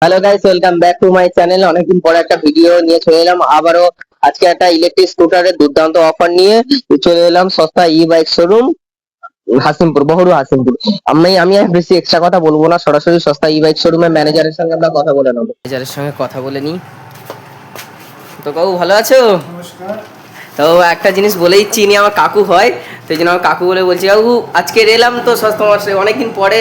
Hello guys, welcome back to my channel. অনেকদিন পরে একটা ভিডিও নিয়ে চলে এলাম আবারও। আজকে একটা ইলেকট্রিক স্কুটারের দুর্দান্ত অফার নিয়ে চলে এলাম সস্তা ই বাইক শোরুম হাসিমপুর, বহুরু হাসিমপুর। আমি আর বেশি এক্সট্রা কথা বলবো না, সরাসরি সস্তা ই বাইক শোরুমের ম্যানেজারের সঙ্গে আমরা কথা বলে নেবো। ম্যানেজারের সঙ্গে কথা বলে নিই। তো কাকু ভালো আছো? নমস্কার। তো একটা জিনিস বলেই চিনি, আমার কাকু হয়, তো এই জন্য আমার কাকু বলে বলছি। কাকু আজকে এলাম তো তোমার অনেকদিন পরে,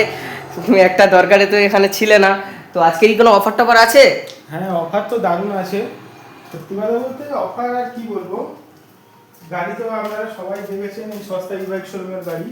তুমি একটা দরকারে তো এখানে ছিলে না, তো আজকে কি কোনো অফার টফার আছে? হ্যাঁ, অফার তো দারুণ আছে। সত্যি কথা বলতে অফার আর কি বলবো, গাড়ি তো আপনারা সবাই দেখেছেন, এই সস্তা ই বাইক শোরুমের গাড়ি।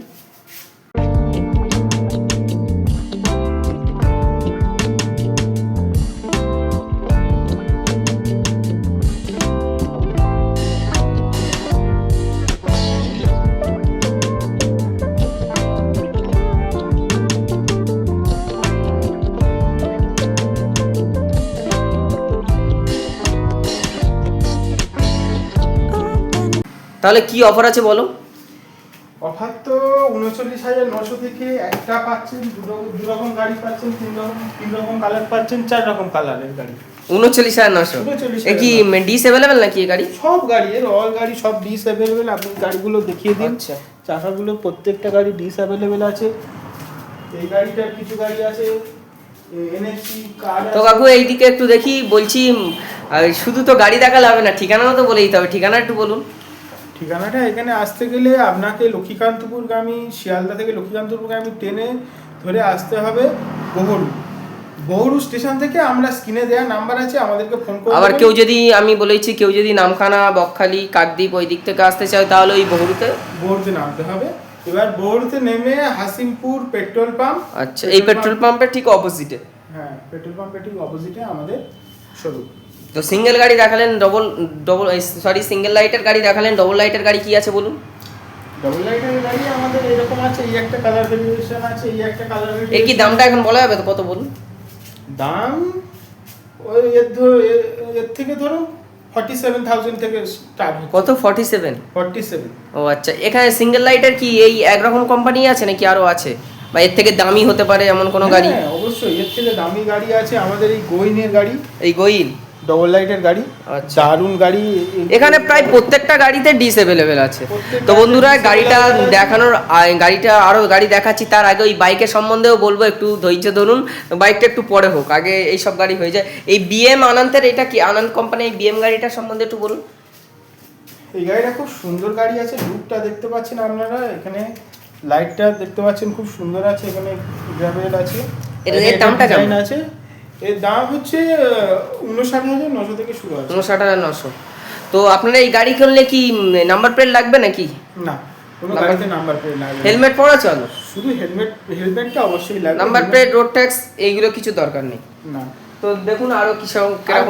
তাহলে কি অফার আছে বলো? অফার তো 39,900 থেকে একটা পাচ্ছেন, দু রকম গাড়ি পাচ্ছেন, তিন রকম কালার পাচ্ছেন, 4 রকম কালারের গাড়ি। 39,900 এ কি ডিস অ্যাভেলেবেল নাকি এই গাড়ি? সব গাড়ি, এর অল গাড়ি সব ডিস অ্যাভেলেবেল। আপনি গাড়িগুলো দেখিয়ে দিন। আচ্ছা, চাকাগুলো প্রত্যেকটা গাড়ি ডিস অ্যাভেলেবেল আছে। এই গাড়িটার কিছু গাড়ি আছে এনএসসি কার্ড। তো কাকু এইদিকে একটু দেখি, বলছি শুধু তো গাড়ি দেখালে হবে না, ঠিকানাও তো বলে দিতে হবে। ঠিকানা একটু বলুন। ঠিকানাটা এখানে আসতে গেলে আপনাকে লক্ষ্মীকান্তপুরগামী, শিয়ালদা থেকে লক্ষ্মীকান্তপুরগামী ট্রেনে ধরে আসতে হবে বহুরু। বহুরু স্টেশন থেকে আমরা স্ক্রিনে দেওয়া নাম্বার আছে, আমাদেরকে ফোন করে। আবার কেউ যদি, আমি বলেছি, কেউ যদি নামখানা, বকখালি, কাকদ্বীপ ওই দিক থেকে আসতে চায় তাহলে ওই বহুরুতে নামতে হবে। এবার বহুরুতে নেমে হাসিমপুর পেট্রোল পাম্প। আচ্ছা, এই পেট্রোল পাম্পের ঠিক অপোজিটে? হ্যাঁ, পেট্রোল পাম্পের ঠিক অপোজিটে আমাদের শোরুম। তো সিঙ্গেল গাড়ি দেখালেন, সিঙ্গেল লাইটের গাড়ি দেখালেন, ডবল লাইটের গাড়ি কি আছে বলুন? ডবল লাইটের গাড়ি আমাদের এরকম আছে, এই একটা কালার ভেরিয়েশন আছে, এই একটা কালার ভেরিয়েশন। এর কি দামটা এখন বলা যাবে তো, কত বলুন? দাম ওই এর থেকে ধরুন 47,000 থেকে স্টার্ট হচ্ছে। কত? 47? 47। ও আচ্ছা, এখানে সিঙ্গেল লাইটের কি এই একরকম কোম্পানি আছে নাকি আরো আছে, বা এর থেকে দামি হতে পারে এমন কোনো গাড়ি? হ্যাঁ, অবশ্যই এর থেকে দামি গাড়ি আছে। আমাদের এই গোইনের গাড়ি, এই গোইল ডবল লাইটের গাড়ি, আচ্ছা, দারুণ গাড়ি। এখানে প্রায় প্রত্যেকটা গাড়িতে ডিস অ্যাভেলেবেল আছে। তো বন্ধুরা, গাড়িটা দেখানোর, গাড়িটা আরো গাড়ি দেখাচ্ছি তার আগে ওই বাইকের সম্বন্ধেও বলবো, একটু ধৈর্য ধরুন। বাইকটা একটু পরে হোক, আগে এই সব গাড়ি হয়ে যায়। এই বিএম আনন্দের, এটা কি আনন্দ কোম্পানি, এই বিএম গাড়িটার সম্বন্ধে একটু বলুন। এই গাড়িটা খুব সুন্দর গাড়ি আছে। লুকটা দেখতে পাচ্ছেন আপনারা, এখানে লাইটটা দেখতে পাচ্ছেন, খুব সুন্দর আছে। এখানে গ্রাভেল আছে। এর দামটা কেমন আছে? এর দাম হচ্ছে 59,900 থেকে শুরু আছে। 59,900। তো আপনারা এই গাড়ি কিনলে কি নাম্বার প্লেট লাগবে নাকি? না, কোনো গাড়িতে নাম্বার প্লেট লাগবে না। হেলমেট পরা চলো? শুধু হেলমেটটা অবশ্যই লাগবে। নাম্বার প্লেট, রোড ট্যাক্স এইগুলো কিছু দরকার নেই। না। তো দেখুন আরো কিছু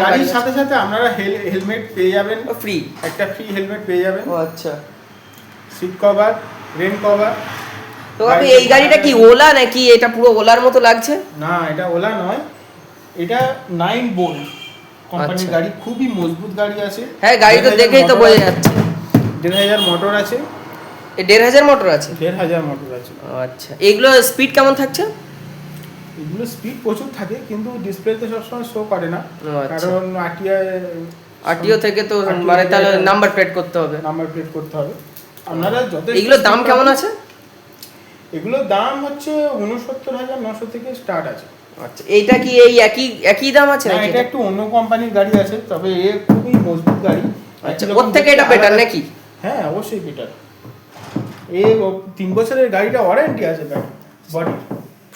গাড়ির সাথে সাথে আপনারা হেলমেট পেয়ে যাবেন ফ্রি। একটা ফ্রি হেলমেট পেয়ে যাবেন। ও আচ্ছা। Seat cover, rain cover. তো আপনি এই গাড়িটা কি ওলা নাকি? এটা পুরো ওলার মতো লাগছে। না, এটা ওলা নয়, এটা 9 বোল্ট কোম্পানির গাড়ি। খুবই মজবুত গাড়ি আছে। হ্যাঁ, গাড়ি তো দেখেই তো বোঝা যাচ্ছে। 1,500 মোটর আছে। 1,500 মোটর আছে? 1,500 মোটর আছে। আচ্ছা, এগুলো স্পিড কেমন থাকছে? এগুলো স্পিড প্রচুর থাকে, কিন্তু ডিসপ্লেতে সবসময় শো করে না। আচ্ছা। কারণ আরটিও থেকে তো মানে তাহলে নাম্বার প্লেট করতে হবে। আপনারা যত। এগুলোর দাম কেমন আছে? এগুলোর দাম হচ্ছে 69,900 থেকে স্টার্ট আছে। আচ্ছা, এইটা কি এই একই দাম আছে নাকি? এটা একটু অন্য কোম্পানির গাড়ি আছে, তবে এ খুবই মজবুত গাড়ি। আচ্ছা, ওর থেকে এটা বেটার নাকি? হ্যাঁ, অবশ্যই বেটার। 3 বছরের গাড়িটা ওয়ারেন্টি আছে। বডি,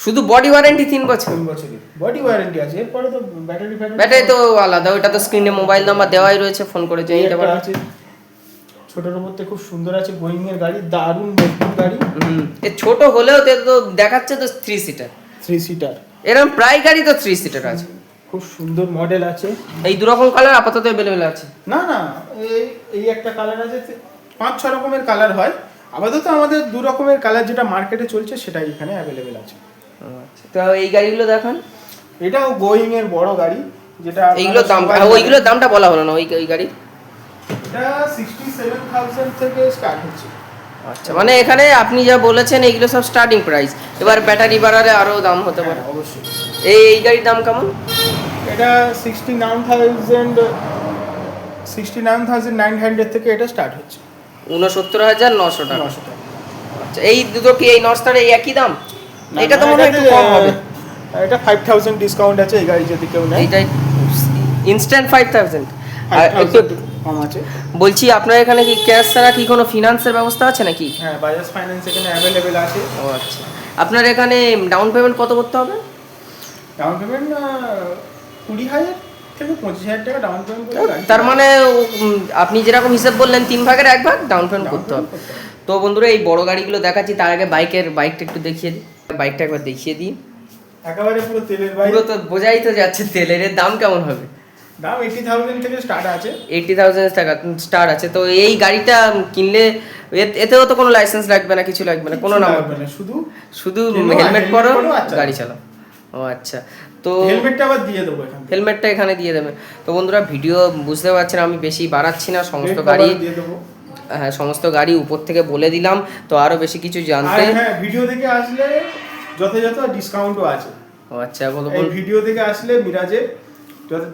শুধু বডি ওয়ারেন্টি 3 বছর? 3 বছরের বডি ওয়ারেন্টি আছে। এরপরে তো ব্যাটারি তো আলাদা, ওটা তো স্ক্রিনে মোবাইল নাম্বার দেওয়াই রয়েছে, ফোন করে জেনে নিতে পারবেন। ছোটর মধ্যে খুব সুন্দর আছে, গোয়িং এর গাড়ি, দারুণ মজবুত গাড়ি। এ ছোট হলেও তো দেখাচ্ছে তো 3 সিটার। 3 সিটার এরকম প্রায় গাড়ি তো 3 সিটার আছে। খুব সুন্দর মডেল আছে। এই দু রকম কালার আপাতত अवेलेबल আছে? না না, এই একটা কালার আছে। 5-6 রকমের কালার হয় আপাতত। আমাদের 2 রকমের কালার যেটা মার্কেটে চলছে সেটাই এখানে अवेलेबल আছে। আচ্ছা, তো এই গাড়িগুলো দেখান। এটাও গোয়িং এর বড় গাড়ি, যেটা এইগুলোর দাম, ওইগুলোর দামটা বলা হলো না। ওই গাড়ি এটা 67,000 থেকে স্টার্ট হচ্ছে। আচ্ছা, মানে এখানে আপনি যা বলেছেন এইগুলো সব স্টার্টিং প্রাইস, এবার ব্যাটারি বাড়ালে আরো দাম হতে পারে। অবশ্যই। এই গাড়ির দাম কেমন? এটা 69,900 থেকে এটা স্টার্ট হচ্ছে 69,900 টাকা। 900 টাকা। আচ্ছা, এই দুটো কি এই নস্টার এই একই দাম? না, এটা তো না, মনে হয় একটু কম হবে। এটা 5,000 ডিসকাউন্ট আছে এই গাড়ি যদি কেউ নেয়। এইটাই ইনস্ট্যান্ট 5,000। আর একটু 5,000 কম আছে। বলছি আপনার এখানে কি ক্যাশ ছাড়া কি কোনো ফিনান্সের ব্যবস্থা আছে নাকি? হ্যাঁ, বাজাজ ফাইন্যান্স এখানে অ্যাভেলেবেল আছে। ও আচ্ছা, আপনার এখানে ডাউন পেমেন্ট কত করতে হবে? ডাউন পেমেন্ট 20,000 থেকে 25,000 টাকা ডাউন পেমেন্ট করে গাড়ি তার মানে আপনি যেরকম হিসাব বললেন 3 ভাগের 1 ভাগ ডাউন পেমেন্ট down করতে payment হবে। করতে হবে। তো বন্ধুরা এই বড় গাড়িগুলো দেখাচ্ছি, তার আগে বাইকটা একটু দেখিয়ে দিই। বাইকটা একবার দেখিয়ে দিই। একেবারে পুরো তেলের বাইক। পুরো তো বোঝাই তো যাচ্ছে তেলের এর দাম কেমন হবে? দাম 80,000 থেকে স্টার্ট আছে। 80,000 টাকা স্টার আছে। তো এই গাড়িটা কিনলে এতেও তো কোনো লাইসেন্স লাগবে না, কিছু লাগবে না, কোনো কিছু নাম্বার লাগবে না, শুধু শুধু কেনো, হেলমেট helmet পরো পরো আর চালাও। গাড়ি চালাও। ও আচ্ছা, তো হেলমেটটা আবার দিয়ে দেবো এখান থেকে। হেলমেটটা এখানে দিয়ে দেবে। তো বন্ধুরা ভিডিও বুঝতে পারছেন আমি বেশি বাড়াচ্ছি না, সমস্ত Head গাড়ি cover দিয়ে দেবো। হ্যাঁ সমস্ত গাড়ি উপর থেকে বলে দিলাম। তো আরো বেশি কিছু আর জানতে হ্যাঁ, ভিডিও দেখে আসলে যথাযথ ডিসকাউন্টও আছে। ও আচ্ছা এই ভিডিও দেখে আসলে মিরাজের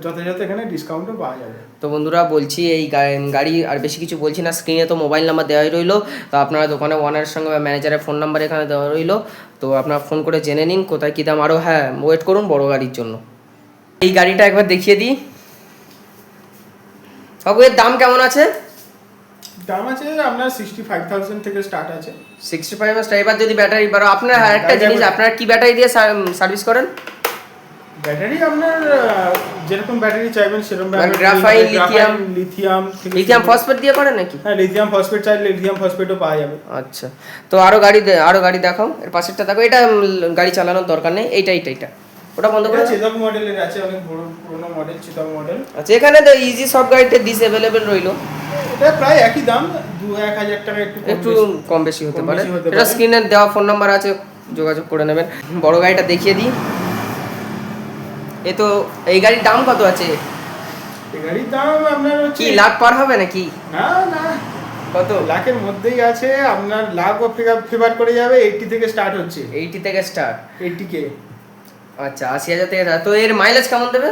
যথাযথ এখানে ডিসকাউন্টও পাওয়া যাবে। তো বন্ধুরা বলছি এই গাড়ি আর বেশি কিছু বলছি না, স্ক্রিনে তো মোবাইল নাম্বার দেওয়াই রইলো। তো আপনারা দোকানে ওনারের সঙ্গে বা ম্যানেজারের ফোন নাম্বার এখানে দেওয়া রইলো। তো আপনারা ফোন করে জেনে নিন কোথায় কী দাম। আরও হ্যাঁ ওয়েট করুন বড় গাড়ির জন্য। এই গাড়িটা একবার দেখিয়ে দিই। বাবু এর দাম কেমন আছে? দাম আছে আপনার 65,000 থেকে স্টার্ট আছে। 65 এবার যদি ব্যাটারি আপনার একটা ব্যাটারি জিনিস, আপনারা কি ব্যাটারি দিয়ে সার্ভিস করেন? ব্যাটারি আপনার যেরকম ব্যাটারি চাইবেন সেরকম গ্রাফাইন, লিথিয়াম লিথিয়াম ফসফেট দিয়ে করেন নাকি? হ্যাঁ, লিথিয়াম ফসফেট চাইলে লিথিয়াম ফসফেটও পাওয়া যাবে। আচ্ছা, তো আরো গাড়ি দেখাও। এর পাশেরটা দেখো, এটা গাড়ি চালানোর দরকার নেই। এইটা ওটা বন্ধ করে এটা দাও। চেতক মডেলের আছে, অনেক বড় পুরনো মডেল চেতক মডেল। আচ্ছা, এখানে তো ইজি সব গাড়িতে ডিস অ্যাভেলেবেল রইলো। এটা প্রায় একই দাম, 2-1,000 টাকা একটু কম বেশি হতে কম পারে। বেশি হতে এটা পারে। স্ক্রিনে দেওয়া ফোন নাম্বার আছে, যোগাযোগ করে নেবেন। বড় গাড়িটা দেখিয়ে দিই। তো এই গাড়ির দাম কত আছে? এই গাড়ির দাম আপনার কি লাখ পার হবে নাকি? না না, কত? লাখের মধ্যেই আছে। আপনার লাখও ফেভার করে যাবে। 80 থেকে স্টার্ট হচ্ছে। 80 থেকে স্টার্ট। 80K। আচ্ছা, 80,000 থেকে তো এর মাইলেজ কেমন দেবে?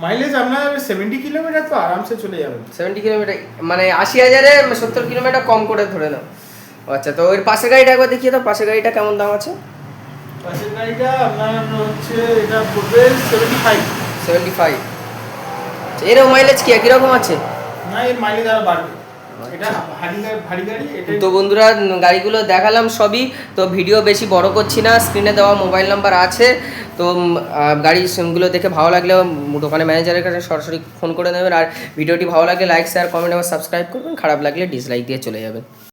মাইলেজ আপনার 70 কিলোমিটার তো আরামসে চলে যাবে। 70 কিলোমিটার মানে 80,000-এ 70 কিলোমিটার কম করে ধরে নাও। আচ্ছা, তো এর পাশের গাড়িটা একবার দেখিয়ে দাও। পাশের গাড়িটা কেমন দাম আছে? পাশের গাড়িটা আপনার হচ্ছে এটা পড়বে 75। 75। এরও মাইলেজ কি একই রকম আছে? না, এর মাইলেজ আরো বাড়বে। এটা ভারী গাড়ি। এটা তো বন্ধুরা গাড়িগুলো দেখালাম সবই। তো ভিডিও বেশি বড় করছি না, স্ক্রিনে দেওয়া মোবাইল নাম্বার আছে। তো গাড়িগুলো দেখে ভালো লাগলে দোকানে ম্যানেজারের কাছে সরাসরি ফোন করে নেবেন। আর ভিডিওটি ভালো লাগলে লাইক শেয়ার কমেন্ট এবং সাবস্ক্রাইব করবেন, খারাপ লাগলে ডিসলাইক দিয়ে চলে যাবেন।